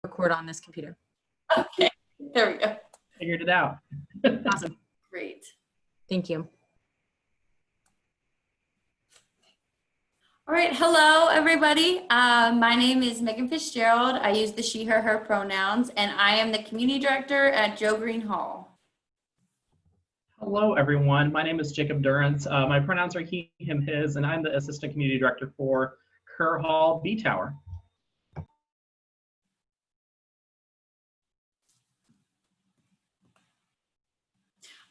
record on this computer. Okay, there we go. Figured it out. Awesome. Great. Thank you. All right, hello everybody. My name is Meghan Fitzgerald. I use the she, her pronouns, and I am the community director at Joe Green Hall. Hello, everyone. My name is Jacob Durrance. My pronouns are he, him, his, and I'm the assistant community director for Kerr Hall B Tower.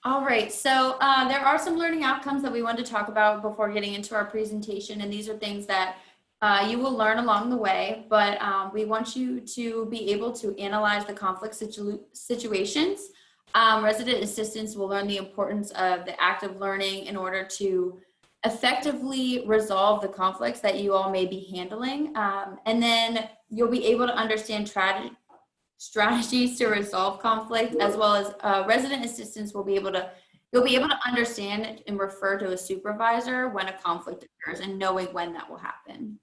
All right, so there are some learning outcomes that we want to talk about before getting into our presentation, and these are things that you will learn along the way, but we want you to be able to analyze the conflict situations. Resident assistants will learn the importance of the active learning in order to effectively resolve the conflicts that you all may be handling, and then you'll be able to understand strategies to resolve conflict, as well as resident assistants will be able to, you'll be able to understand and refer to a supervisor when a conflict occurs and knowing when that will happen.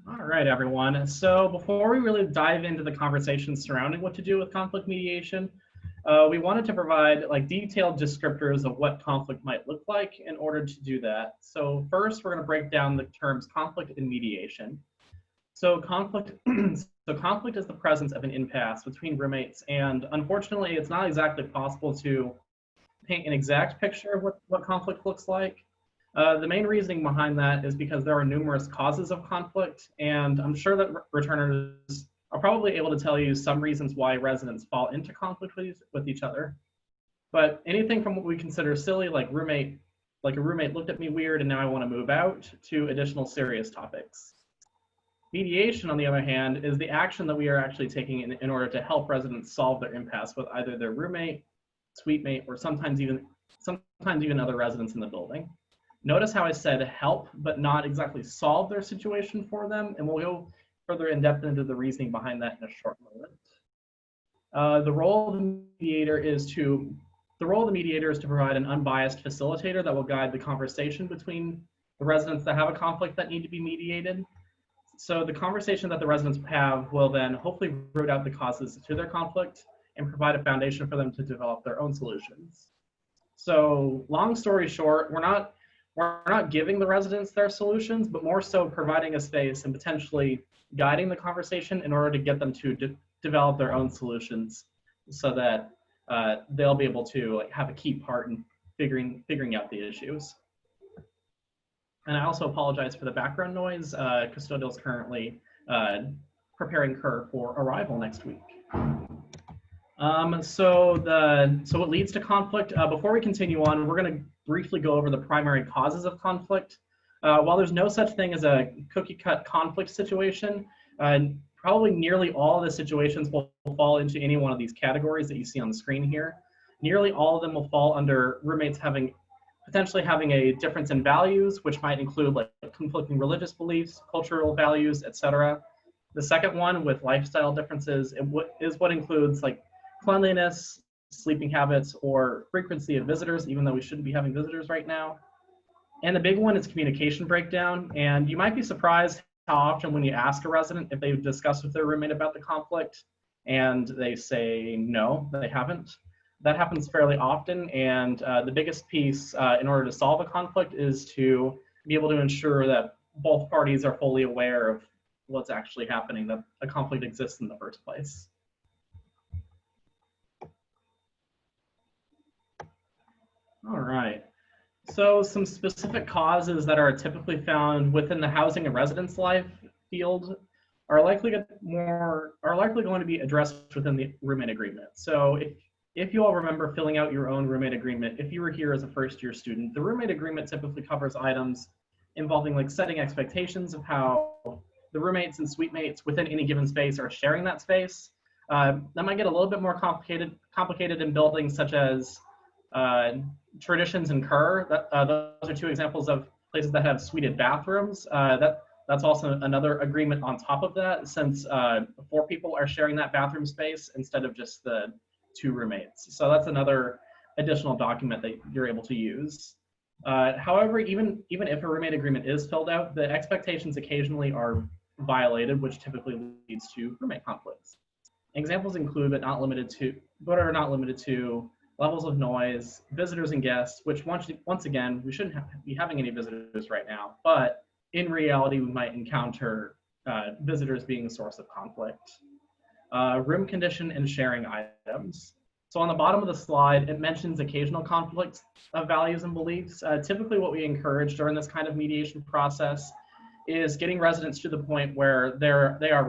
All right, everyone. So before we really dive into the conversation surrounding what to do with conflict mediation, we wanted to provide detailed descriptors of what conflict might look like in order to do that. So first, we're going to break down the terms conflict and mediation. So conflict is the presence of an impasse between roommates, and unfortunately, it's not exactly possible to paint an exact picture of what conflict looks like. The main reasoning behind that is because there are numerous causes of conflict, and I'm sure that returners are probably able to tell you some reasons why residents fall into conflict with each other. But anything from what we consider silly, like a roommate looked at me weird and now I want to move out, to additional serious topics. Mediation, on the other hand, is the action that we are actually taking in order to help residents solve their impasse with either their roommate, suite mate, or sometimes even other residents in the building. Notice how I said help, but not exactly solve their situation for them, and we'll go further in depth into the reasoning behind that in a short moment. The role of the mediator is to provide an unbiased facilitator that will guide the conversation between the residents that have a conflict that need to be mediated. So the conversation that the residents have will then hopefully root out the causes to their conflict and provide a foundation for them to develop their own solutions. So long story short, we're not giving the residents their solutions, but more so providing a space and potentially guiding the conversation in order to get them to develop their own solutions, so that they'll be able to have a key part in figuring out the issues. And I also apologize for the background noise. Custodial is currently preparing Kerr for arrival next week. So what leads to conflict? Before we continue on, we're going to briefly go over the primary causes of conflict. While there's no such thing as a cookie-cut conflict situation, probably nearly all of the situations will fall into any one of these categories that you see on the screen here. Nearly all of them will fall under roommates potentially having a difference in values, which might include conflicting religious beliefs, cultural values, etc. The second one, with lifestyle differences, is what includes cleanliness, sleeping habits, or frequency of visitors, even though we shouldn't be having visitors right now. And the big one is communication breakdown. And you might be surprised how often when you ask a resident if they've discussed with their roommate about the conflict and they say no, they haven't. That happens fairly often. And the biggest piece in order to solve a conflict is to be able to ensure that both parties are fully aware of what's actually happening, that a conflict exists in the first place. All right, so some specific causes that are typically found within the housing and residence life field are likely going to be addressed within the roommate agreement. So if you all remember filling out your own roommate agreement, if you were here as a first-year student, the roommate agreement typically covers items involving setting expectations of how the roommates and suite mates within any given space are sharing that space. That might get a little bit more complicated in buildings such as Traditions and Kerr. Those are two examples of places that have suited bathrooms. That's also another agreement on top of that, since 4 people are sharing that bathroom space instead of just the 2 roommates. So that's another additional document that you're able to use. However, even if a roommate agreement is filled out, the expectations occasionally are violated, which typically leads to roommate conflicts. Examples include, but are not limited to, levels of noise, visitors and guests, which once again, we shouldn't be having any visitors right now, but in reality, we might encounter visitors being a source of conflict. Room condition and sharing items. So on the bottom of the slide, it mentions occasional conflicts of values and beliefs. Typically what we encourage during this kind of mediation process is getting residents to the point where they are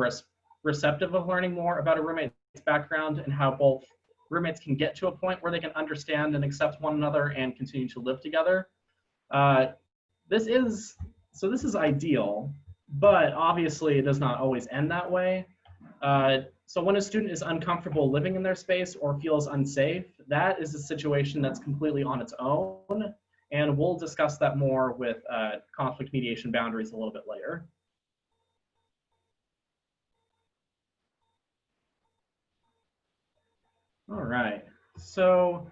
receptive of learning more about a roommate's background and how both roommates can get to a point where they can understand and accept one another and continue to live together. This is ideal, but obviously it does not always end that way. So when a student is uncomfortable living in their space or feels unsafe, that is a situation that's completely on its own. And we'll discuss that more with conflict mediation boundaries a little bit later. All right, so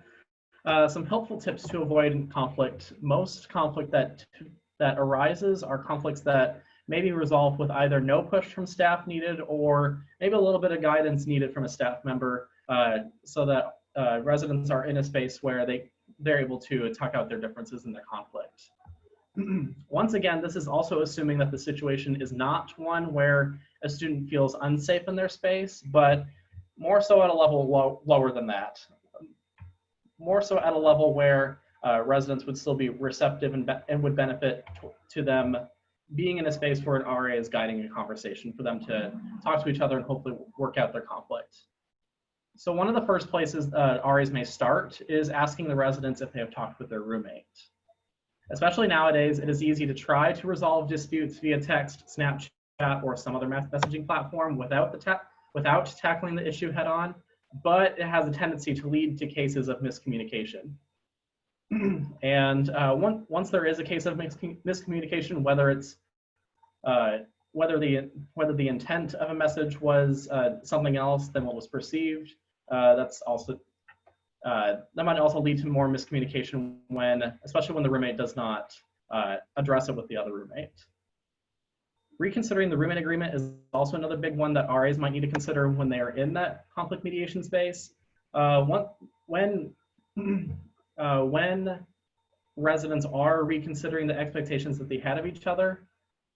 some helpful tips to avoid conflict. Most conflict that arises are conflicts that may be resolved with either no push from staff needed or maybe a little bit of guidance needed from a staff member so that residents are in a space where they're able to talk out their differences and their conflict. Once again, this is also assuming that the situation is not one where a student feels unsafe in their space, but more so at a level lower than that. More so at a level where residents would still be receptive and would benefit to them being in a space where an RA is guiding a conversation for them to talk to each other and hopefully work out their conflict. So one of the first places RAs may start is asking the residents if they have talked with their roommate. Especially nowadays, it is easy to try to resolve disputes via text, Snapchat, or some other messaging platform without tackling the issue head on, but it has a tendency to lead to cases of miscommunication. And once there is a case of miscommunication, whether the intent of a message was something else than what was perceived, that might also lead to more miscommunication especially when the roommate does not address it with the other roommate. Reconsidering the roommate agreement is also another big one that RAs might need to consider when they are in that conflict mediation space. When residents are reconsidering the expectations that they had of each other,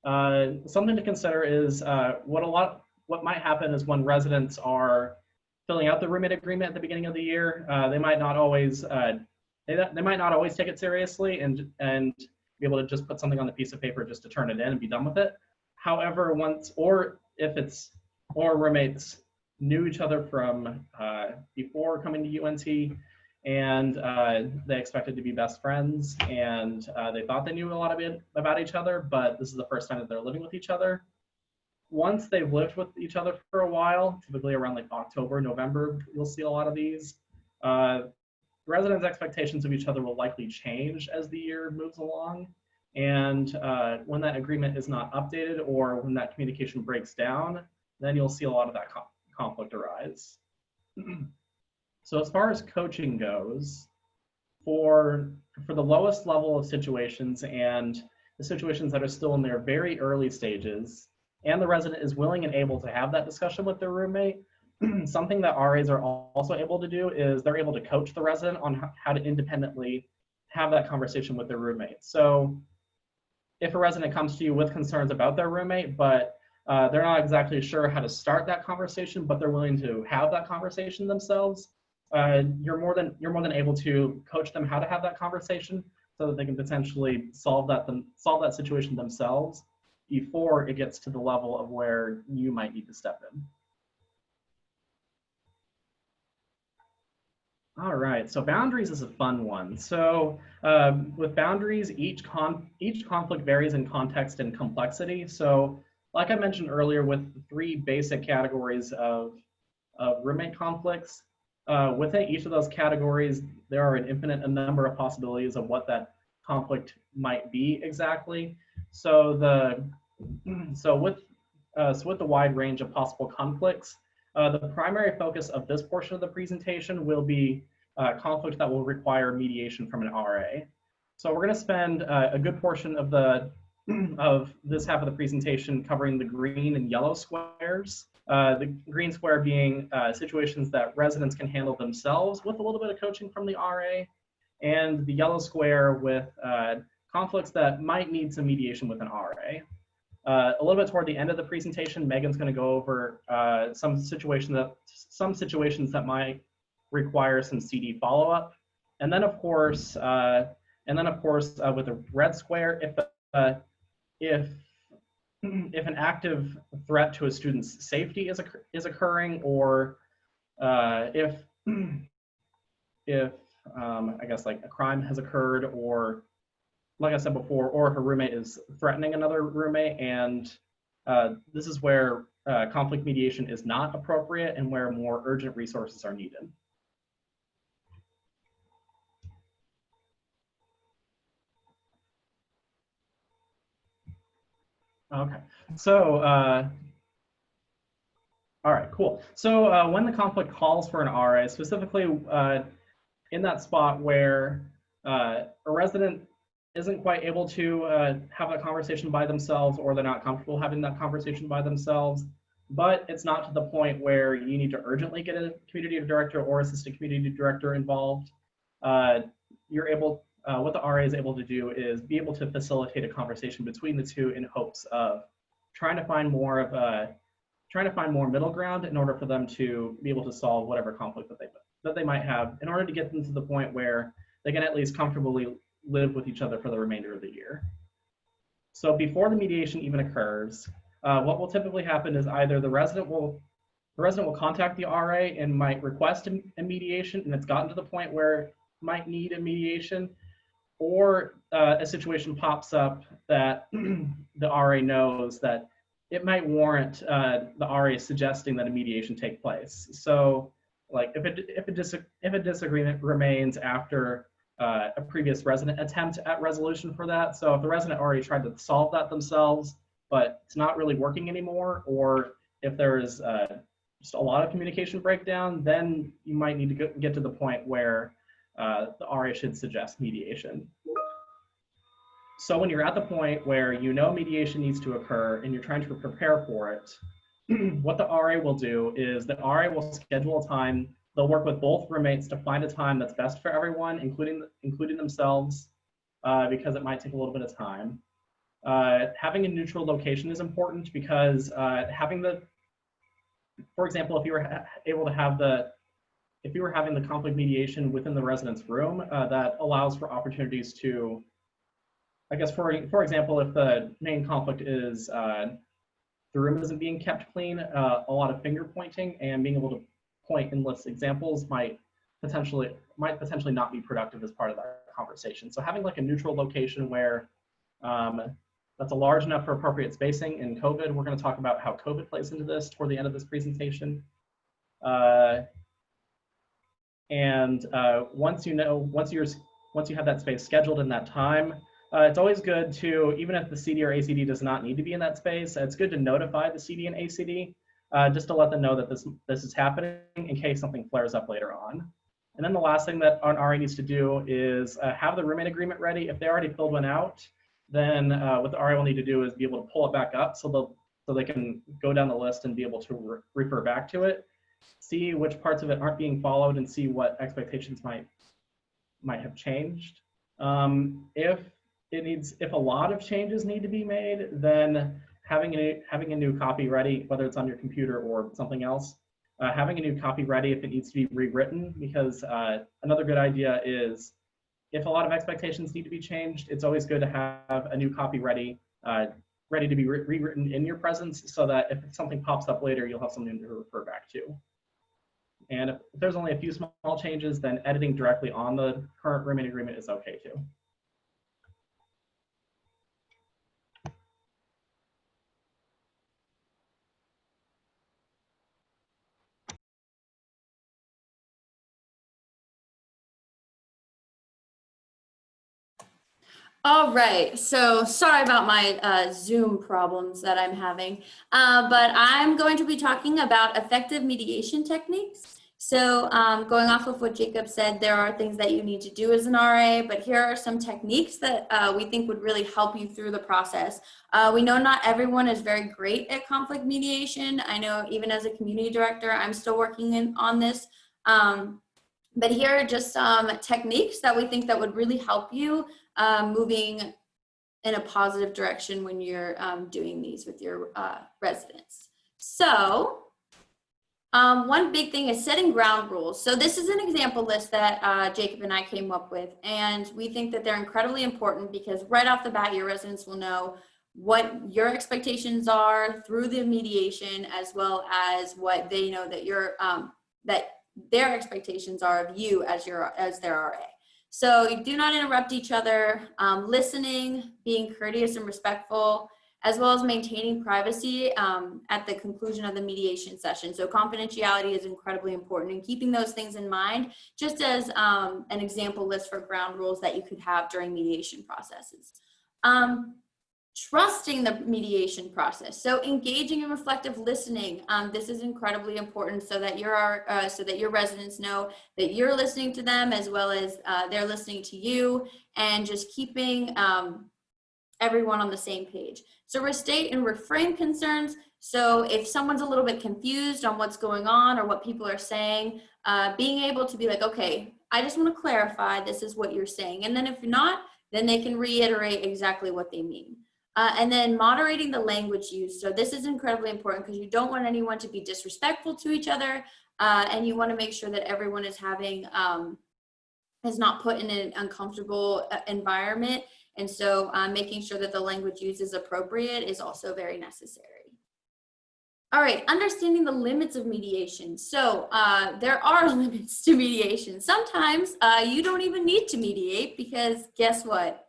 something to consider is what might happen is when residents are filling out the roommate agreement at the beginning of the year, they might not always take it seriously and be able to just put something on the piece of paper just to turn it in and be done with it. However, roommates knew each other from before coming to UNT, and they expected to be best friends, and they thought they knew a lot about each other, but this is the first time that they're living with each other. Once they've lived with each other for a while, typically around like October, November, you'll see a lot of these. Residents' expectations of each other will likely change as the year moves along. And when that agreement is not updated or when that communication breaks down, then you'll see a lot of that conflict arise. So as far as coaching goes, for the lowest level of situations and the situations that are still in their very early stages, and the resident is willing and able to have that discussion with their roommate, something that RAs are also able to do is they're able to coach the resident on how to independently have that conversation with their roommate. So if a resident comes to you with concerns about their roommate, but they're not exactly sure how to start that conversation, but they're willing to have that conversation themselves, you're more than able to coach them how to have that conversation so that they can potentially solve that situation themselves before it gets to the level of where you might need to step in. All right, so boundaries is a fun one. So with boundaries, each conflict varies in context and complexity. So like I mentioned earlier, with the 3 basic categories of roommate conflicts, within each of those categories, there are an infinite number of possibilities of what that conflict might be exactly. So with the wide range of possible conflicts, the primary focus of this portion of the presentation will be conflict that will require mediation from an RA. So we're going to spend a good portion of the of this half of the presentation covering the green and yellow squares. The green square being situations that residents can handle themselves with a little bit of coaching from the RA, and the yellow square with conflicts that might need some mediation with an RA. A little bit toward the end of the presentation, Megan's going to go over some situations that might require some CD follow-up, and then of course, with a red square, if an active threat to a student's safety is occurring, or if I guess like a crime has occurred, or like I said before, or if a roommate is threatening another roommate, and this is where conflict mediation is not appropriate and where more urgent resources are needed. Okay, so all right, cool. So when the conflict calls for an RA, specifically in that spot where a resident isn't quite able to have a conversation by themselves, or they're not comfortable having that conversation by themselves, but it's not to the point where you need to urgently get a community director or assistant community director involved, what the RA is able to do is be able to facilitate a conversation between the two in hopes of trying to find more middle ground in order for them to be able to solve whatever conflict that they might have, in order to get them to the point where they can at least comfortably live with each other for the remainder of the year. So before the mediation even occurs, what will typically happen is either the resident will contact the RA and might request a mediation, and it's gotten to the point where it might need a mediation, or a situation pops up that the RA knows that it might warrant the RA suggesting that a mediation take place. So, like if a disagreement remains after a previous resident attempt at resolution for that. So if the resident already tried to solve that themselves, but it's not really working anymore, or if there is just a lot of communication breakdown, then you might need to get to the point where the RA should suggest mediation. So when you're at the point where you know mediation needs to occur and you're trying to prepare for it, what the RA will do is the RA will schedule a time. They'll work with both roommates to find a time that's best for everyone, including themselves, because it might take a little bit of time. Having a neutral location is important because for example, if you were able to have if you were having the conflict mediation within the resident's room, that allows for opportunities to, I guess, for example, if the main conflict is the room isn't being kept clean, a lot of finger pointing and being able to point and list examples might potentially not be productive as part of that conversation. So having like a neutral location where that's large enough for appropriate spacing. In COVID, we're going to talk about how COVID plays into this toward the end of this presentation. Once you have that space scheduled in that time, it's always good to, even if the CD or ACD does not need to be in that space, it's good to notify the CD and ACD just to let them know that this is happening in case something flares up later on. And then the last thing that an RA needs to do is have the roommate agreement ready. If they already filled one out, then what the RA will need to do is be able to pull it back up so they can go down the list and be able to refer back to it, see which parts of it aren't being followed, and see what expectations might have changed. If a lot of changes need to be made, then having a new copy ready, whether it's on your computer or something else, having a new copy ready if it needs to be rewritten, because another good idea is if a lot of expectations need to be changed, it's always good to have a new copy ready to be rewritten in your presence, so that if something pops up later, you'll have something to refer back to. And if there's only a few small changes, then editing directly on the current roommate agreement is okay too. All right, so sorry about my Zoom problems that I'm having, but I'm going to be talking about effective mediation techniques. So going off of what Jacob said, there are things that you need to do as an RA, but here are some techniques that we think would really help you through the process. We know not everyone is very great at conflict mediation. I know even as a community director, I'm still working on this. But here are just some techniques that we think that would really help you moving in a positive direction when you're doing these with your residents. So one big thing is setting ground rules. So this is an example list that Jacob and I came up with, and we think that they're incredibly important because right off the bat, your residents will know what your expectations are through the mediation, as well as what they know that that their expectations are of you as their RA. So you do not interrupt each other, listening, being courteous and respectful, as well as maintaining privacy at the conclusion of the mediation session. So confidentiality is incredibly important, and keeping those things in mind, just as an example list for ground rules that you could have during mediation processes. Trusting the mediation process. So engaging in reflective listening. This is incredibly important so that your residents know that you're listening to them as well as they're listening to you, and just keeping everyone on the same page. So restate and reframe concerns. So if someone's a little bit confused on what's going on or what people are saying, being able to be like, okay, I just want to clarify, this is what you're saying. And then if not, then they can reiterate exactly what they mean. And then moderating the language used. So this is incredibly important because you don't want anyone to be disrespectful to each other, and you want to make sure that everyone is not put in an uncomfortable environment. And so making sure that the language used is appropriate is also very necessary. All right, understanding the limits of mediation. So there are limits to mediation. Sometimes you don't even need to mediate because guess what?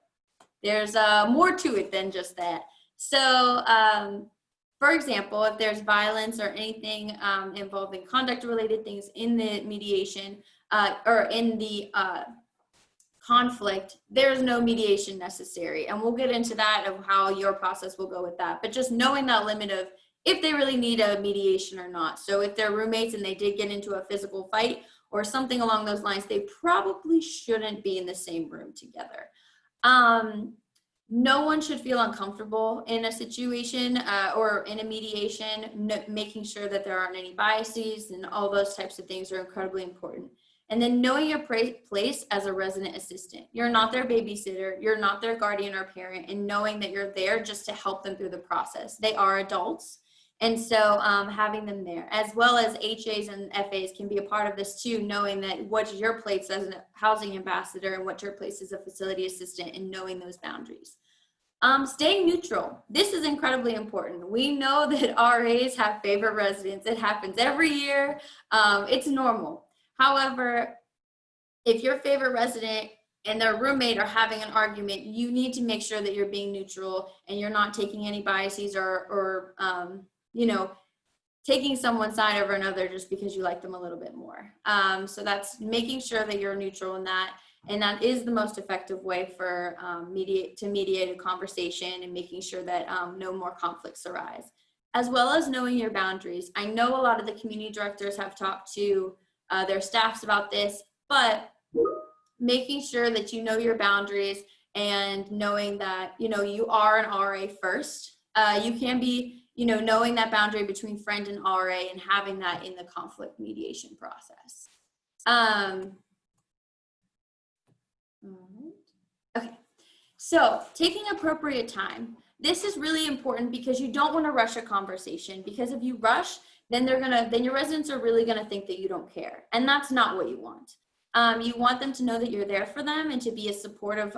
There's more to it than just that. So for example, if there's violence or anything involving conduct-related things in the mediation or in the conflict, there's no mediation necessary. And we'll get into that of how your process will go with that. But just knowing that limit of if they really need a mediation or not. So if they're roommates and they did get into a physical fight or something along those lines, they probably shouldn't be in the same room together. No one should feel uncomfortable in a situation or in a mediation, making sure that there aren't any biases and all those types of things are incredibly important. And then knowing your place as a resident assistant. You're not their babysitter, you're not their guardian or parent, and knowing that you're there just to help them through the process. They are adults. And so having them there, as well as HAs and FAs can be a part of this too, knowing that what's your place as a housing ambassador and what your place as a facility assistant, and knowing those boundaries. Staying neutral. This is incredibly important. We know that RAs have favorite residents. It happens every year. It's normal. However, if your favorite resident and their roommate are having an argument, you need to make sure that you're being neutral and you're not taking any biases or taking someone's side over another just because you like them a little bit more. So that's making sure that you're neutral in that. And that is the most effective way for to mediate a conversation and making sure that no more conflicts arise, as well as knowing your boundaries. I know a lot of the community directors have talked to their staffs about this, but making sure that you know your boundaries and knowing that, you are an RA first. You can be, knowing that boundary between friend and RA and having that in the conflict mediation process. Okay, so taking appropriate time. This is really important because you don't want to rush a conversation, because if you rush, then your residents are really gonna think that you don't care, and that's not what you want. You want them to know that you're there for them and to be a supportive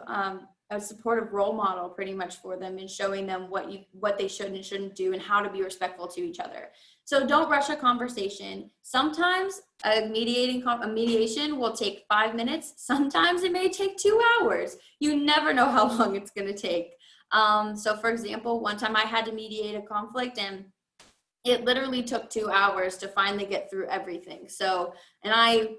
role model pretty much for them, and showing them what they should and shouldn't do and how to be respectful to each other. So don't rush a conversation. Sometimes a mediation will take 5 minutes. Sometimes it may take 2 hours. You never know how long it's gonna take. So for example, one time I had to mediate a conflict and it literally took 2 hours to finally get through everything. So, and I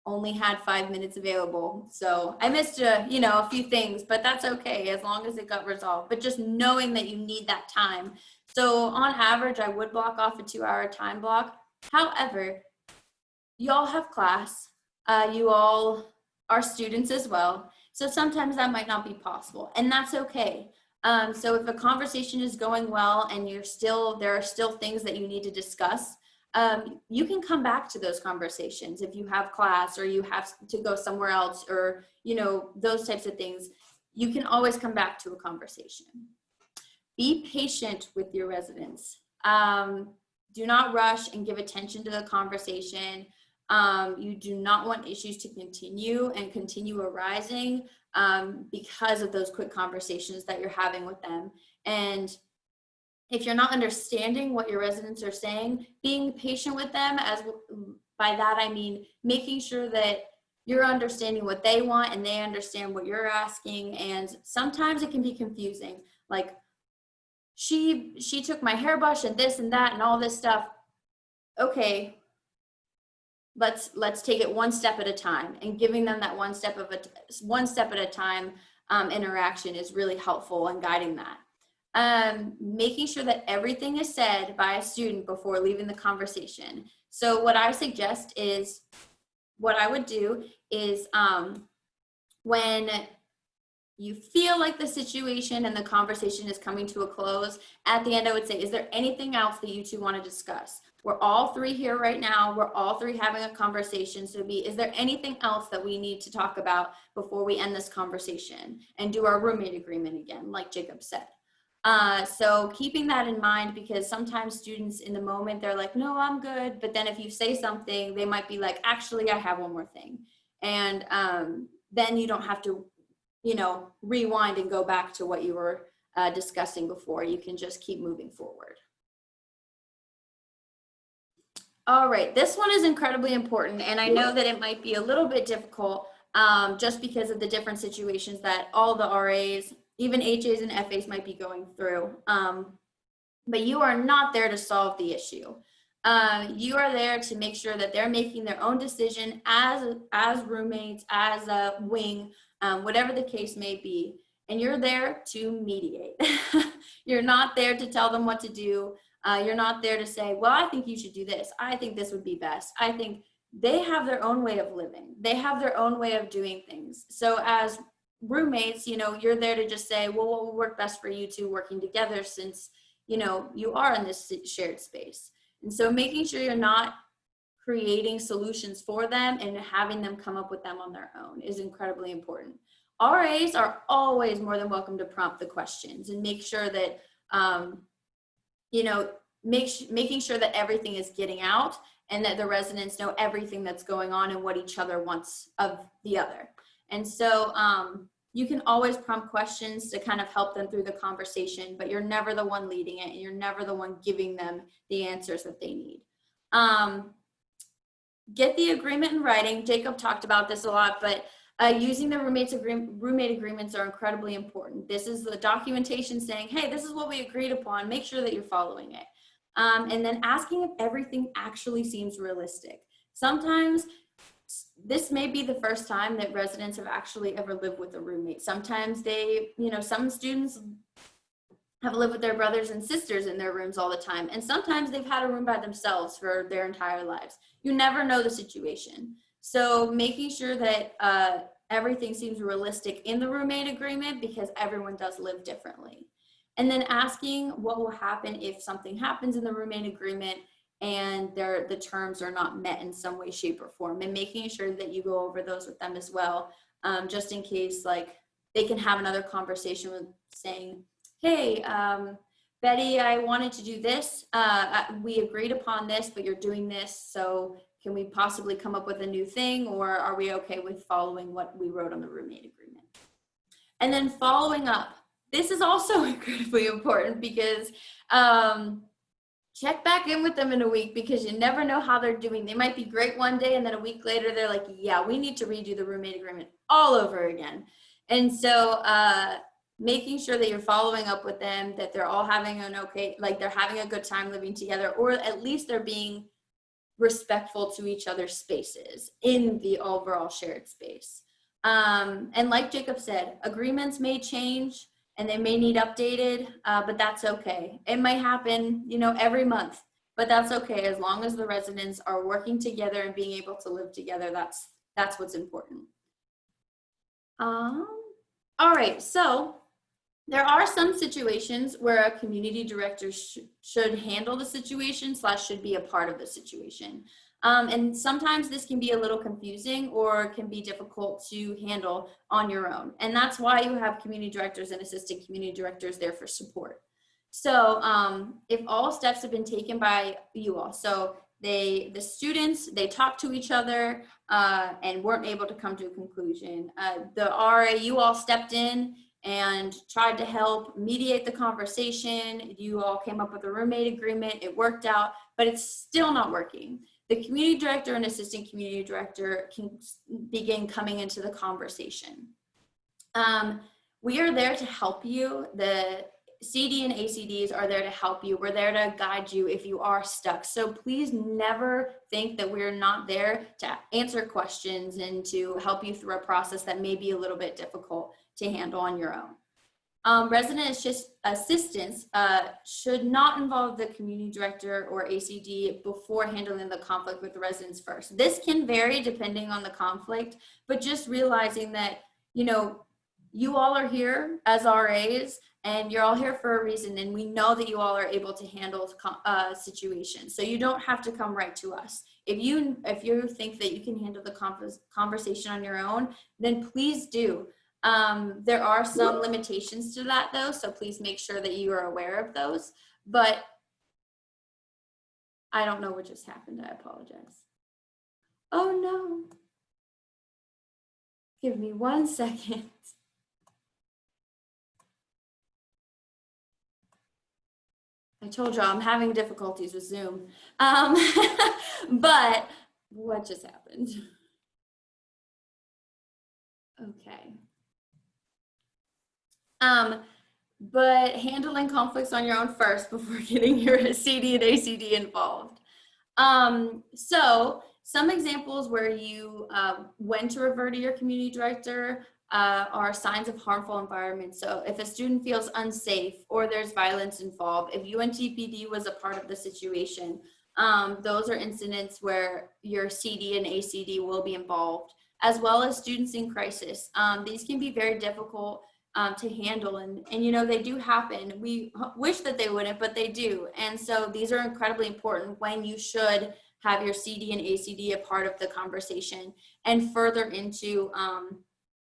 only had 5 minutes available. So I missed a few things, but that's okay as long as it got resolved. But just knowing that you need that time. So on average, I would block off a 2-hour time block. However, you all have class. You all are students as well. So sometimes that might not be possible, and that's okay. So if a conversation is going well and there are still things that you need to discuss, you can come back to those conversations if you have class or you have to go somewhere else, or, those types of things. You can always come back to a conversation. Be patient with your residents. Do not rush and give attention to the conversation. You do not want issues to continue arising because of those quick conversations that you're having with them. And if you're not understanding what your residents are saying, being patient with them, by that I mean making sure that you're understanding what they want and they understand what you're asking. And sometimes it can be confusing, like, she took my hairbrush and this and that and all this stuff. Okay, let's take it one step at a time, and giving them that one step at a time interaction is really helpful in guiding that. Making sure that everything is said by a student before leaving the conversation. So what I would do is when you feel like the situation and the conversation is coming to a close, at the end I would say, is there anything else that you two want to discuss? We're all three here right now. We're all three having a conversation. So is there anything else that we need to talk about before we end this conversation and do our roommate agreement again, like Jacob said? So keeping that in mind, because sometimes students in the moment, they're like, no, I'm good. But then if you say something, they might be like, actually, I have one more thing. And then you don't have to, rewind and go back to what you were discussing before. You can just keep moving forward. All right, this one is incredibly important, and I know that it might be a little bit difficult just because of the different situations that all the RAs, even HAs and FAs might be going through. But you are not there to solve the issue. You are there to make sure that they're making their own decision as roommates, as a wing, whatever the case may be. And you're there to mediate. You're not there to tell them what to do. You're not there to say, well, I think you should do this. I think this would be best. I think they have their own way of living. They have their own way of doing things. So as roommates, you're there to just say, well, what will work best for you two working together, since, you are in this shared space. And so making sure you're not creating solutions for them and having them come up with them on their own is incredibly important. RAs are always more than welcome to prompt the questions and make sure that, making sure that everything is getting out and that the residents know everything that's going on and what each other wants of the other. And so you can always prompt questions to kind of help them through the conversation, but you're never the one leading it and you're never the one giving them the answers that they need. Get the agreement in writing. Jacob talked about this a lot, but using the roommate agreements are incredibly important. This is the documentation saying, hey, this is what we agreed upon. Make sure that you're following it. And then asking if everything actually seems realistic. Sometimes this may be the first time that residents have actually ever lived with a roommate. Sometimes some students have lived with their brothers and sisters in their rooms all the time. And sometimes they've had a room by themselves for their entire lives. You never know the situation. So making sure that everything seems realistic in the roommate agreement, because everyone does live differently. And then asking what will happen if something happens in the roommate agreement and the terms are not met in some way, shape, or form, and making sure that you go over those with them as well, just in case, like, they can have another conversation with saying, hey, Betty, I wanted to do this. We agreed upon this, but you're doing this. So can we possibly come up with a new thing, or are we okay with following what we wrote on the roommate agreement? And then following up. This is also incredibly important, because check back in with them in a week, because you never know how they're doing. They might be great one day, and then a week later, they're like, yeah, we need to redo the roommate agreement all over again. And so making sure that you're following up with them, that they're all having they're having a good time living together, or at least they're being respectful to each other's spaces in the overall shared space. And like Jacob said, agreements may change and they may need updated, but that's okay. It might happen, every month. but that's okay. As long as the residents are working together and being able to live together, that's what's important. All right, so there are some situations where a community director should handle the situation / should be a part of the situation. And sometimes this can be a little confusing or can be difficult to handle on your own. And that's why you have community directors and assistant community directors there for support. So if all steps have been taken by you all, so the students, they talked to each other and weren't able to come to a conclusion. The RA, you all stepped in and tried to help mediate the conversation. You all came up with a roommate agreement. It worked out, but it's still not working. The community director and assistant community director can begin coming into the conversation. We are there to help you. The CD and ACDs are there to help you. We're there to guide you if you are stuck. So please never think that we're not there to answer questions and to help you through a process that may be a little bit difficult to handle on your own. Resident assistance should not involve the community director or ACD before handling the conflict with the residents first. This can vary depending on the conflict, but just realizing that, you know, you all are here as RAs and you're all here for a reason, and we know that you all are able to handle situations. So you don't have to come right to us. If you think that you can handle the conversation on your own, then please do. There are some limitations to that though, so please make sure that you are aware of those. But I don't know what just happened. I apologize. Oh no. Give me 1 second. I told y'all I'm having difficulties with Zoom. But what just happened? Okay. But handling conflicts on your own first before getting your CD and ACD involved. So some examples where you when to refer to your community director are signs of harmful environment. So if a student feels unsafe or there's violence involved, if UNTPD was a part of the situation, those are incidents where your CD and ACD will be involved, as well as students in crisis. These can be very difficult to handle, and you know, they do happen. We wish that they wouldn't, but they do. And so these are incredibly important when you should have your CD and ACD a part of the conversation, and further into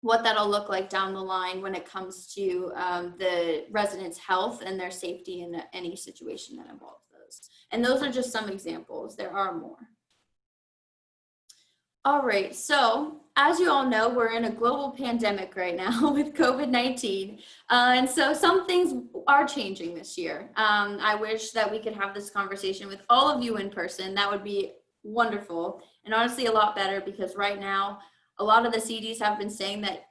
what that'll look like down the line when it comes to the residents' health and their safety in any situation that involves those. And those are just some examples. There are more. All right, so as you all know, we're in a global pandemic right now with COVID-19. And so some things are changing this year. I wish that we could have this conversation with all of you in person. That would be wonderful, and honestly a lot better, because right now, a lot of the CDs have been saying that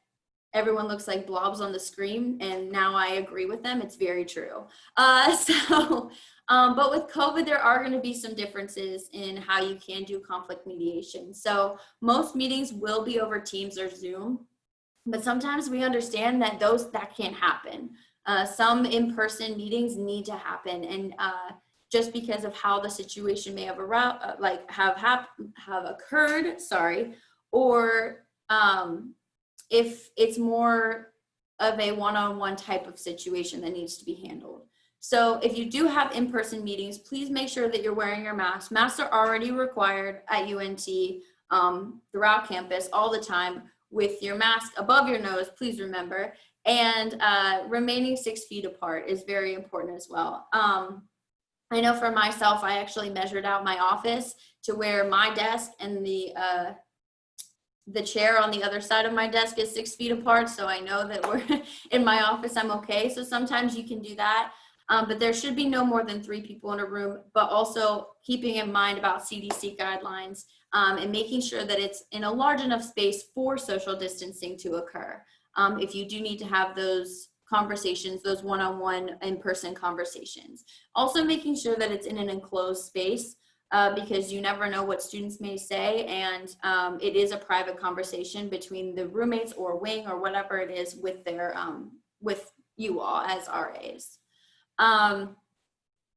everyone looks like blobs on the screen, and now I agree with them. It's very true. But with COVID, there are going to be some differences in how you can do conflict mediation. So most meetings will be over Teams or Zoom, but sometimes we understand that that can't happen. Some in-person meetings need to happen, and just because of how the situation may have have occurred, sorry, or if it's more of a one-on-one type of situation that needs to be handled. So if you do have in-person meetings, please make sure that you're wearing your mask. Masks are already required at UNT throughout campus all the time, with your mask above your nose, please remember, and remaining 6 feet apart is very important as well. I know for myself, I actually measured out my office to where my desk and the chair on the other side of my desk is 6 feet apart. So I know that we're in my office, I'm okay. So sometimes you can do that, but there should be no more than 3 people in a room, but also keeping in mind about CDC guidelines and making sure that it's in a large enough space for social distancing to occur. If you do need to have those conversations, those one-on-one in-person conversations. Also making sure that it's in an enclosed space, because you never know what students may say, and it is a private conversation between the roommates or wing or whatever it is with their with you all as RAs.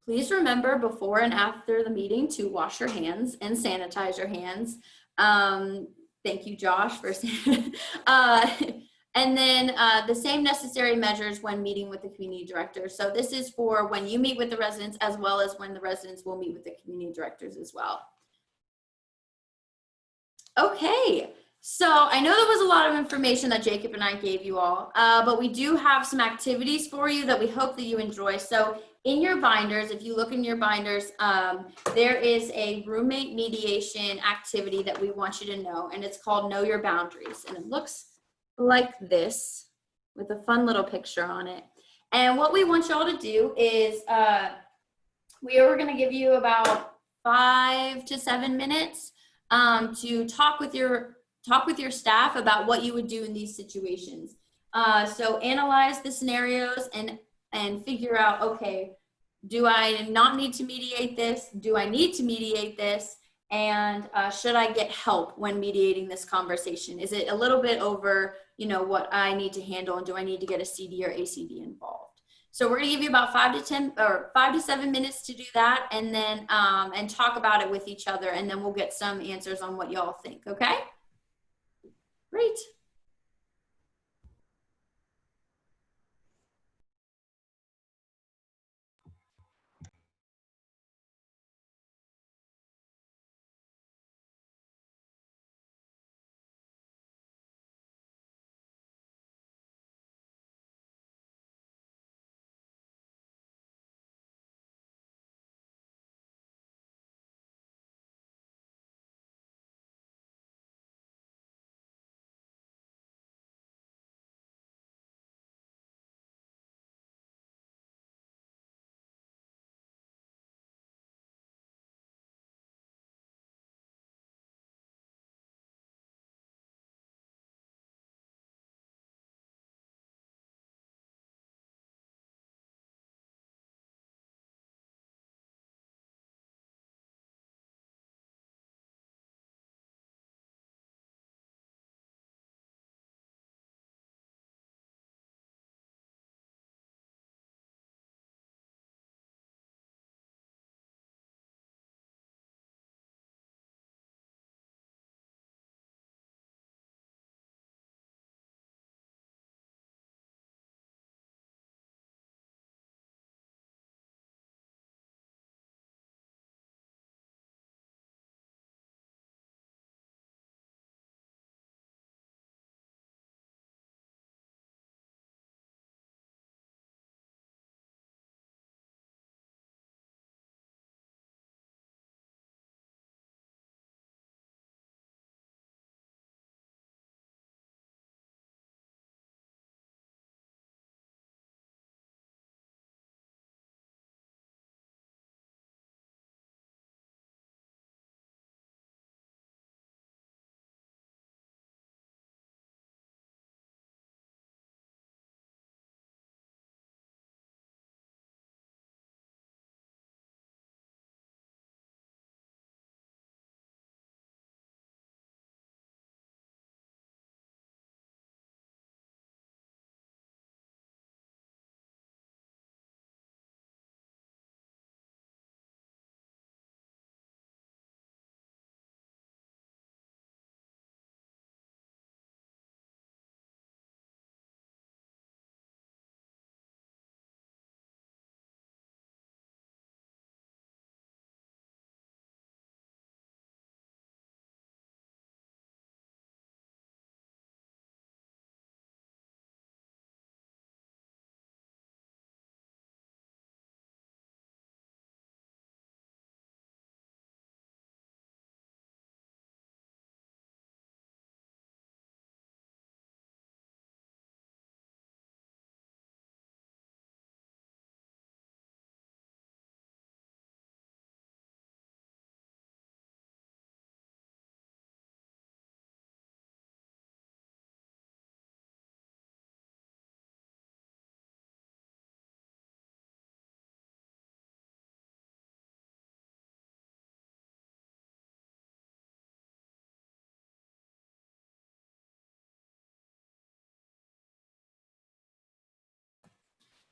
Please remember before and after the meeting to wash your hands and sanitize your hands. Thank you, Josh, for saying. And then the same necessary measures when meeting with the community director. So this is for when you meet with the residents as well as when the residents will meet with the community directors as well. Okay, so I know there was a lot of information that Jacob and I gave you all, but we do have some activities for you that we hope that you enjoy. So in your binders, if you look in your binders, there is a roommate mediation activity that we want you to know, and it's called Know Your Boundaries. And it looks like this with a fun little picture on it. And what we want y'all to do is we are going to give you about 5 to 7 minutes to talk with your staff about what you would do in these situations. So analyze the scenarios and figure out, okay, do I not need to mediate this? Do I need to mediate this? And should I get help when mediating this conversation? Is it a little bit over, you know, what I need to handle, and do I need to get a CD or ACD involved? So we're gonna give you about 5 to 7 minutes to do that, and then and talk about it with each other, and then we'll get some answers on what y'all think, okay? Great.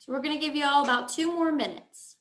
So we're going to give you all about 2 more minutes.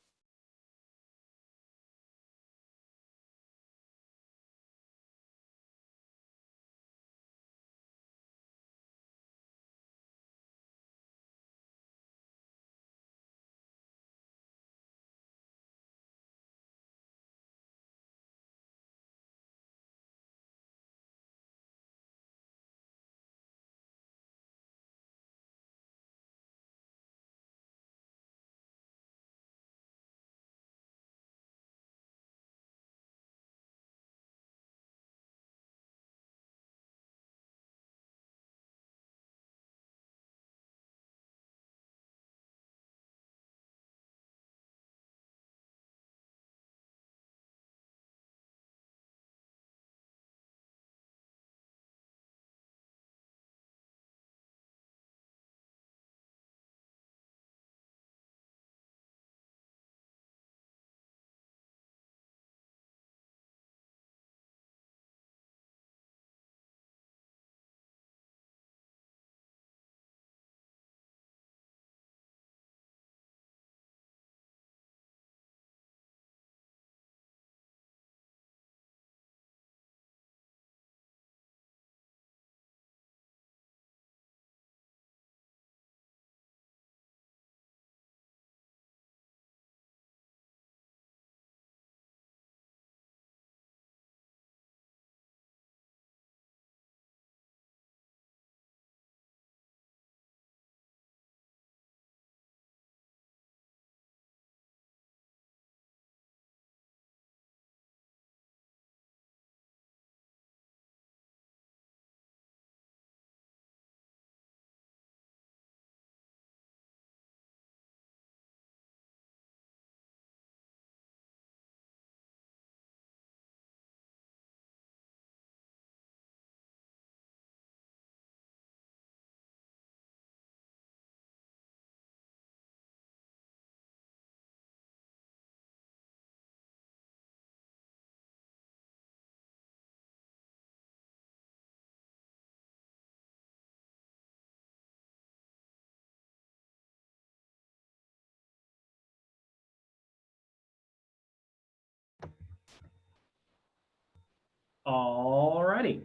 Alrighty.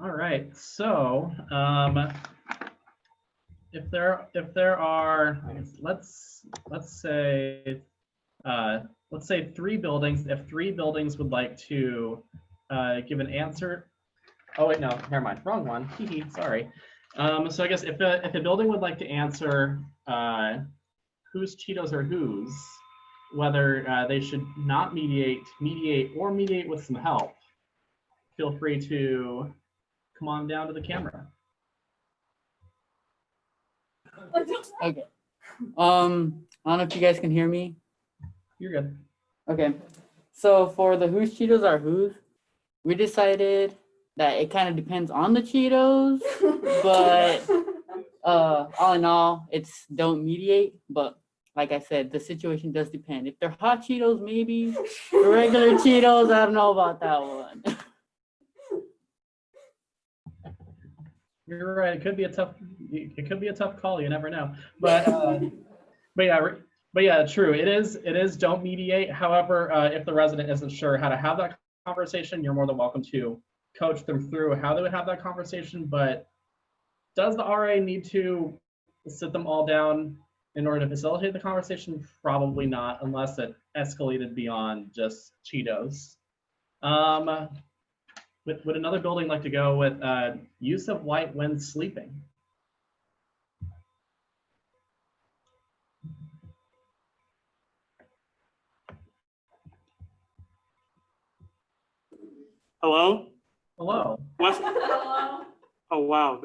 All right. So if there are, I guess, let's say 3 buildings. If 3 buildings would like to give an answer. Oh wait, no, never mind. Wrong one. Sorry. So I guess if a building would like to answer whose Cheetos are whose, whether they should not mediate, or mediate with some help, feel free to come on down to the camera. Okay. I don't know if you guys can hear me. You're good. Okay. So for the whose Cheetos are whose, we decided that it kind of depends on the Cheetos, but all in all, it's don't mediate. But like I said, the situation does depend. If they're hot Cheetos, maybe. The regular Cheetos, I don't know about that one. You're right. It could be a tough call. You never know. But yeah, true. It is don't mediate. However, if the resident isn't sure how to have that conversation, you're more than welcome to coach them through how they would have that conversation. But does the RA need to sit them all down in order to facilitate the conversation? Probably not, unless it escalated beyond just Cheetos. Would another building like to go with use of white when sleeping? Hello? Hello. West? Hello. Oh, wow.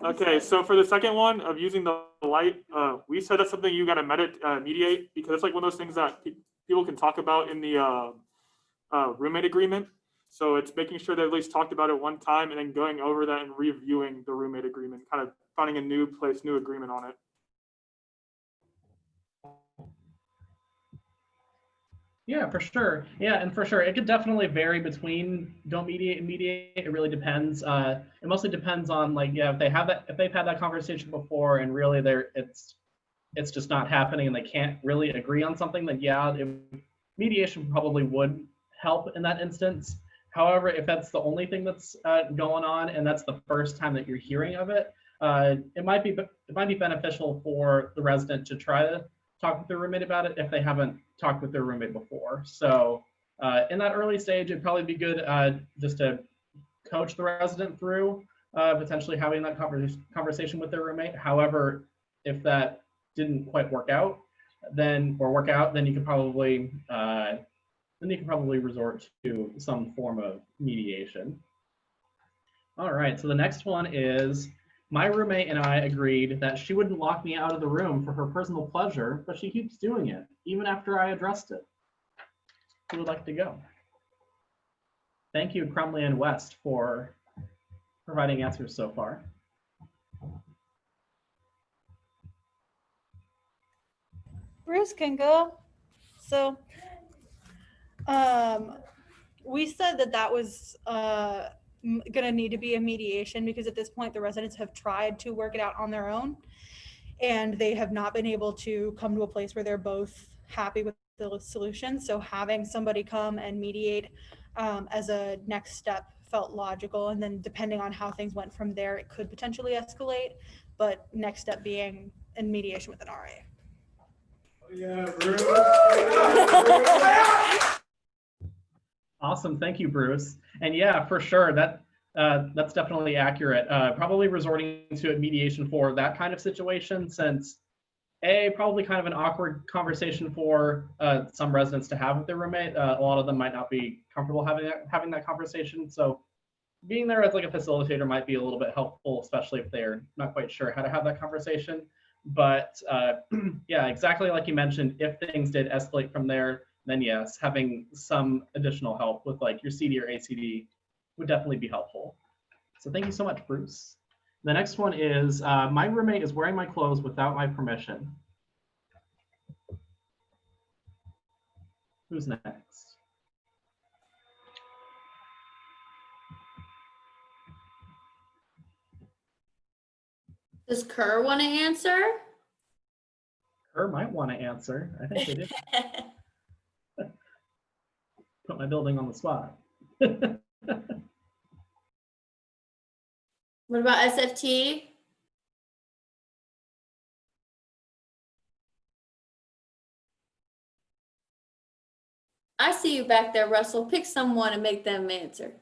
Okay, so for the second one of using the light, we said that's something you got to mediate, because it's like one of those things that people can talk about in the roommate agreement. So it's making sure they at least talked about it one time and then going over that and reviewing the roommate agreement, kind of finding a new agreement on it. Yeah, for sure. Yeah, and for sure, it could definitely vary between don't mediate and mediate. It really depends. It mostly depends on, like, yeah, if they've had that conversation before and really it's just not happening and they can't really agree on something, then yeah, mediation probably would help in that instance. However, if that's the only thing that's going on and that's the first time that you're hearing of it, it might be beneficial for the resident to try to talk with their roommate about it if they haven't talked with their roommate before. So in that early stage, it'd probably be good just to coach the resident through potentially having that conversation with their roommate. However, if that didn't quite work out, then you could probably resort to some form of mediation. All right, so the next one is, my roommate and I agreed that she wouldn't lock me out of the room for her personal pleasure, but she keeps doing it, even after I addressed it. Who would like to go? Thank you, Crumley and West, for providing answers so far. Bruce can go. So, we said that was going to need to be a mediation, because at this point the residents have tried to work it out on their own and they have not been able to come to a place where they're both happy with the solution. So having somebody come and mediate as a next step felt logical, and then depending on how things went from there, it could potentially escalate, but next step being in mediation with an RA. Yeah, Awesome, thank you, Bruce. And yeah, for sure, that's definitely accurate. Probably resorting to a mediation for that kind of situation, since probably kind of an awkward conversation for some residents to have with their roommate. A lot of them might not be comfortable having that conversation. So being there as like a facilitator might be a little bit helpful, especially if they're not quite sure how to have that conversation. But yeah, exactly like you mentioned, if things did escalate from there, then yes, having some additional help with like your CD or ACD would definitely be helpful. So thank you so much, Bruce. The next one is, my roommate is wearing my clothes without my permission. Who's next? Does Kerr want to answer? Her might want to answer. I think they did put my building on the spot. What about SFT? I see you back there, Russell. Pick someone and make them answer.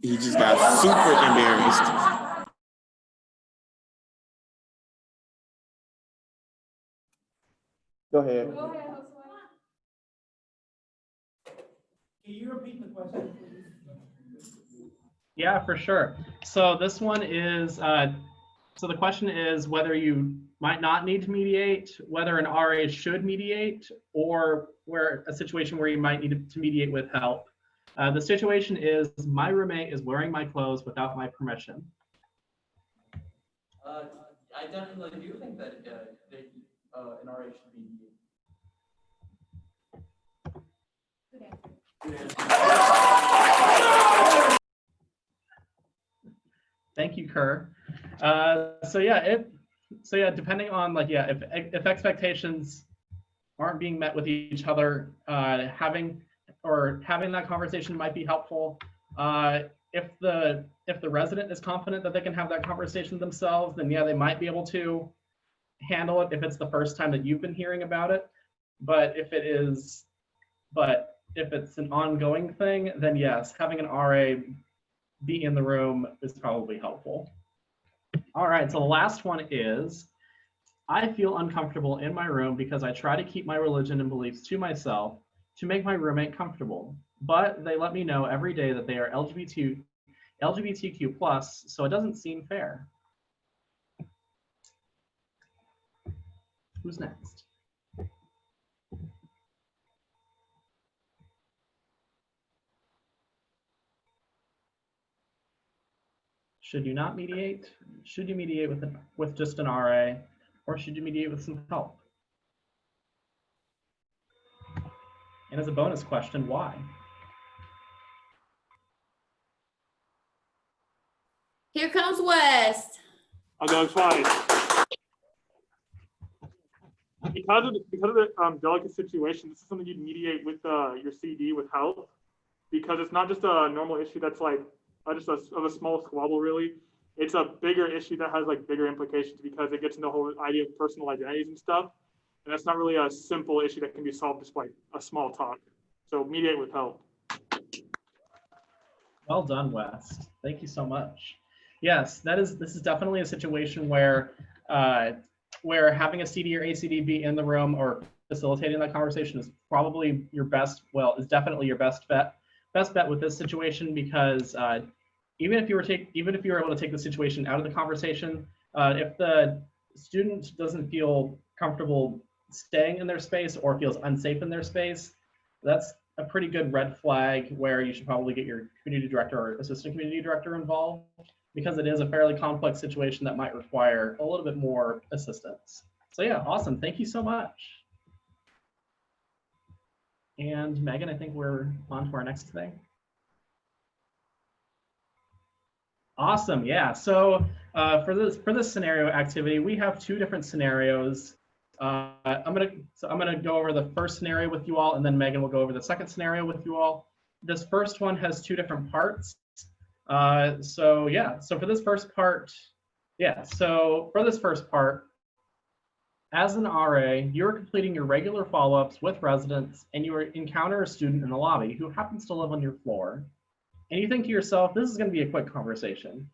He just got super embarrassed. Go ahead. Can you repeat the question, please? Yeah, for sure. So this one is, so the question is whether you might not need to mediate, whether an RA should mediate, or where a situation where you might need to mediate with help. The situation is my roommate is wearing my clothes without my permission. I definitely do think that an RA should be. Thank you, Kerr. So yeah, depending on if expectations aren't being met with each other, having that conversation might be helpful. If the resident is confident that they can have that conversation themselves, then yeah, they might be able to handle it if it's the first time that you've been hearing about it. But if it's an ongoing thing, then yes, having an RA be in the room is probably helpful. All right, so the last one is, I feel uncomfortable in my room because I try to keep my religion and beliefs to myself to make my roommate comfortable, but they let me know every day that they are LGBTQ+, so it doesn't seem fair. Who's next? Should you not mediate? Should you mediate with just an RA, or should you mediate with some help? And as a bonus question, why? Here comes West. I'll go twice. Because of the delicate situation, this is something you'd mediate with your CD with help, because it's not just a normal issue that's like just of a small squabble, really. It's a bigger issue that has like bigger implications because it gets into the whole idea of personal identities and stuff. And that's not really a simple issue that can be solved just like a small talk. So mediate with help. Well done, West. Thank you so much. Yes, this is definitely a situation where having a CD or ACD be in the room or facilitating that conversation is probably your best, is definitely your best bet with this situation, because even if you were able to take the situation out of the conversation, if the student doesn't feel comfortable staying in their space or feels unsafe in their space, that's a pretty good red flag where you should probably get your community director or assistant community director involved, because it is a fairly complex situation that might require a little bit more assistance. So yeah, awesome. Thank you so much. And Megan, I think we're on to our next thing. Awesome, yeah. So for this scenario activity, we have two different scenarios. I'm gonna go over the first scenario with you all, and then Megan will go over the second scenario with you all. This first one has two different parts. So for this first part, as an RA, you're completing your regular follow-ups with residents, and you encounter a student in the lobby who happens to live on your floor. And you think to yourself, this is going to be a quick conversation.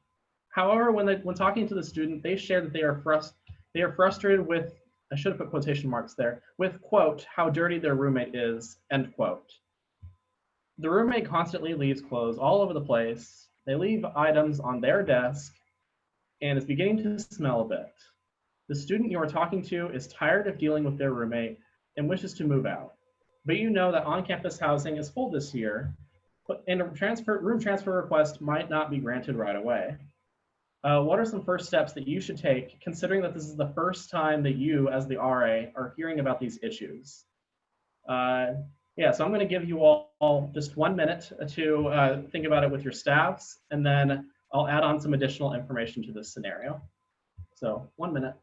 However, when talking to the student, they share that they are frustrated with, I should have put quotation marks there, with, quote, how dirty their roommate is, end quote. The roommate constantly leaves clothes all over the place. They leave items on their desk, and it's beginning to smell a bit. The student you are talking to is tired of dealing with their roommate and wishes to move out. But you know that on-campus housing is full this year, and a room transfer request might not be granted right away. What are some first steps that you should take, considering that this is the first time that you, as the RA, are hearing about these issues? Yeah, so I'm going to give you all just 1 minute to think about it with your staffs, and then I'll add on some additional information to this scenario. So 1 minute.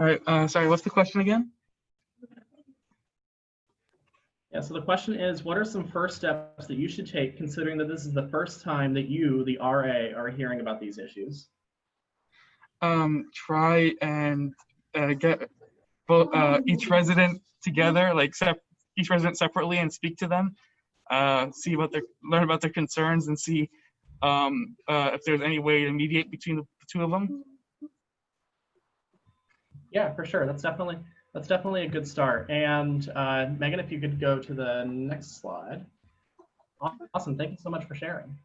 All right, sorry, what's the question again? Yeah, so the question is, what are some first steps that you should take, considering that this is the first time that you, the RA, are hearing about these issues? Try and get each resident together, like each resident separately, and speak to them. Learn about their concerns, and see if there's any way to mediate between the two of them. Yeah, for sure. That's definitely a good start. And Megan, if you could go to the next slide. Awesome. Thank you so much for sharing.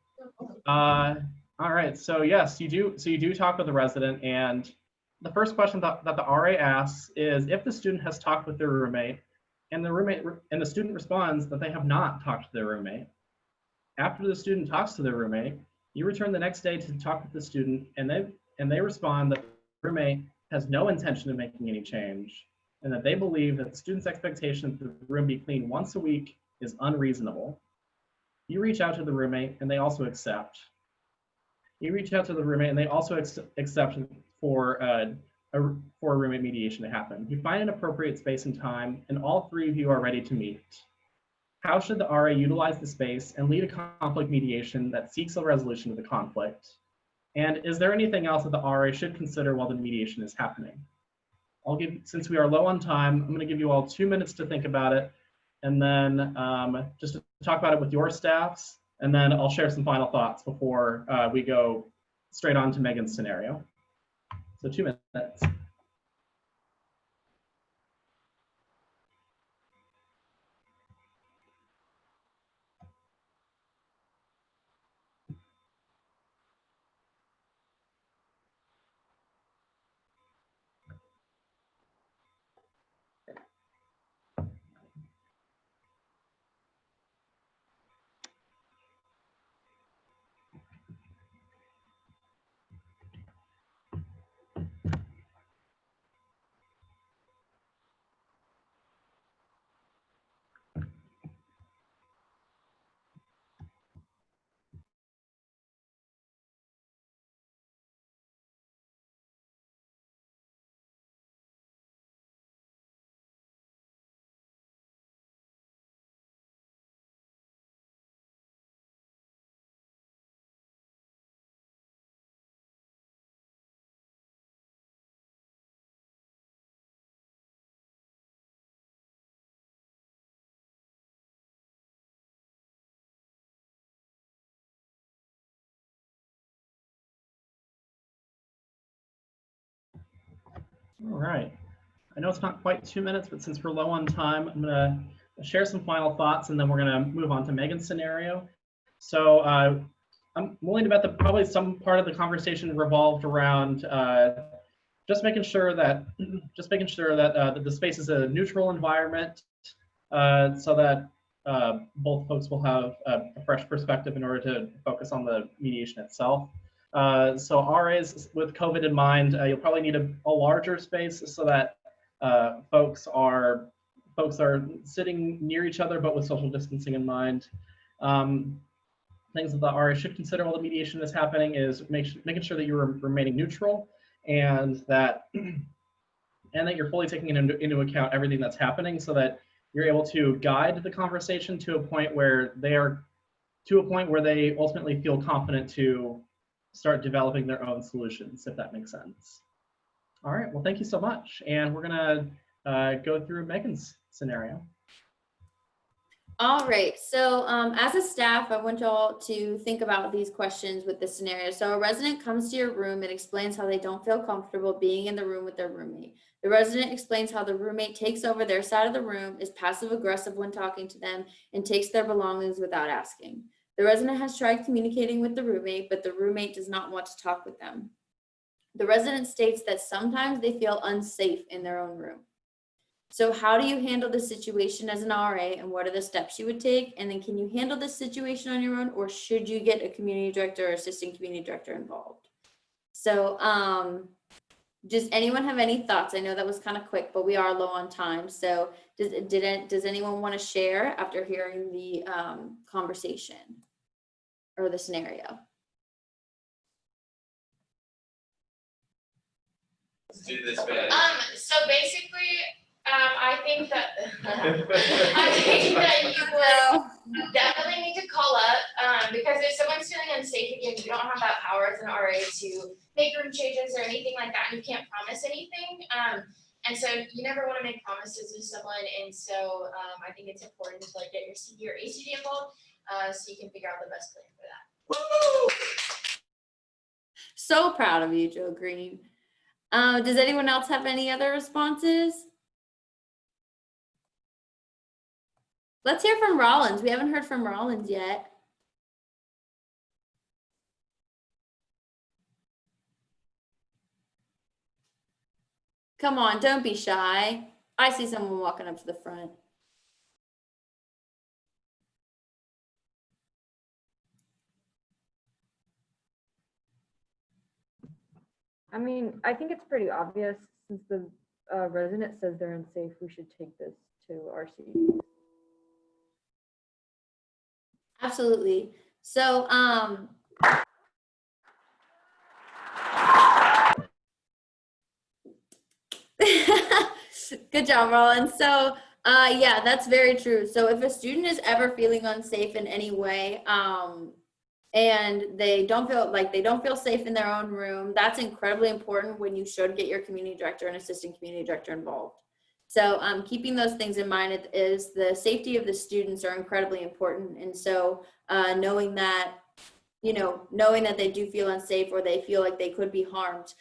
All right. So yes, you do. So you do talk with the resident, and the first question that the RA asks is if the student has talked with their roommate, and the student responds that they have not talked to their roommate. After the student talks to their roommate, you return the next day to talk with the student, and they respond that the roommate has no intention of making any change, and that they believe that the student's expectation that the room be cleaned once a week is unreasonable. You reach out to the roommate, and they also accept. You reach out to the roommate, and they also accept for a roommate mediation to happen. You find an appropriate space and time, and all three of you are ready to meet. How should the RA utilize the space and lead a conflict mediation that seeks a resolution of the conflict? And is there anything else that the RA should consider while the mediation is happening? Since we are low on time, I'm going to give you all 2 minutes to think about it, and then just to talk about it with your staffs, and then I'll share some final thoughts before we go straight on to Megan's scenario. So 2 minutes. All right. I know it's not quite 2 minutes, but since we're low on time, I'm going to share some final thoughts, and then we're going to move on to Megan's scenario. So I'm willing to bet that probably some part of the conversation revolved around just making sure that the space is a neutral environment, so that both folks will have a fresh perspective in order to focus on the mediation itself. So RAs, with COVID in mind, you'll probably need a larger space so that folks are sitting near each other, but with social distancing in mind. Things that the RA should consider while the mediation is happening is making sure that you're remaining neutral, and that you're fully taking into account everything that's happening, so that you're able to guide the conversation to a point where they ultimately feel confident to start developing their own solutions, if that makes sense. All right, well, thank you so much. And we're gonna go through Megan's scenario. All right, so as a staff, I want y'all to think about these questions with this scenario. So a resident comes to your room and explains how they don't feel comfortable being in the room with their roommate. The resident explains how the roommate takes over their side of the room, is passive aggressive when talking to them, and takes their belongings without asking. The resident has tried communicating with the roommate, but the roommate does not want to talk with them. The resident states that sometimes they feel unsafe in their own room. So how do you handle this situation as an RA, and what are the steps you would take? And then can you handle this situation on your own, or should you get a community director or assistant community director involved? So does anyone have any thoughts? I know that was kind of quick, but we are low on time. So does anyone want to share after hearing the conversation or the scenario? Let's do this, man. So basically, I think that you would definitely need to call up, because if someone's feeling unsafe again, you don't have that power as an RA to make room changes or anything like that, and you can't promise anything. And so you never want to make promises with someone, and so I think it's important to like get your CD or ACD involved, so you can figure out the best plan for that. Woo! So proud of you, Joe Green. Does anyone else have any other responses? Let's hear from Rollins. We haven't heard from Rollins yet. Come on, don't be shy. I see someone walking up to the front. I mean, I think it's pretty obvious since the resident says they're unsafe, we should take this to our CDs. Absolutely. So, good job, Rollins. So, yeah, that's very true. So if a student is ever feeling unsafe in any way, and they don't feel safe in their own room, that's incredibly important when you should get your community director and assistant community director involved. So keeping those things in mind is the safety of the students are incredibly important. And so knowing that they do feel unsafe or they feel like they could be harmed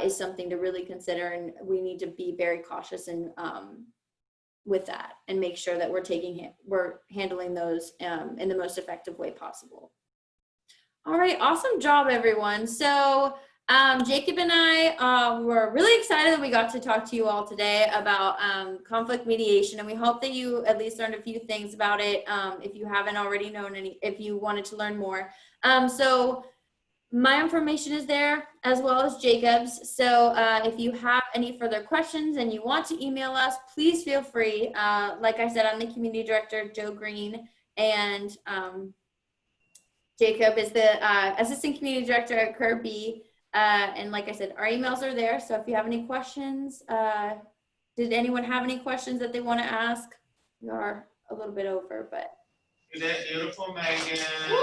is something to really consider. And we need to be very cautious and with that and make sure that we're handling those in the most effective way possible. All right, awesome job, everyone. So Jacob and I were really excited that we got to talk to you all today about conflict mediation, and we hope that you at least learned a few things about it if you haven't already known any, if you wanted to learn more. So my information is there as well as Jacob's. So if you have any further questions and you want to email us, please feel free. Like I said, I'm the community director, Joe Green, and Jacob is the assistant community director at Kirby. And like I said, our emails are there. So if you have any questions, did anyone have any questions that they want to ask? We are a little bit over, but. Is that beautiful, Megan? Woo!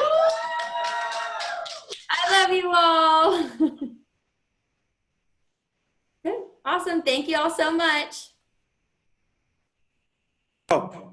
I love you all. Good. Awesome. Thank you all so much. Oh.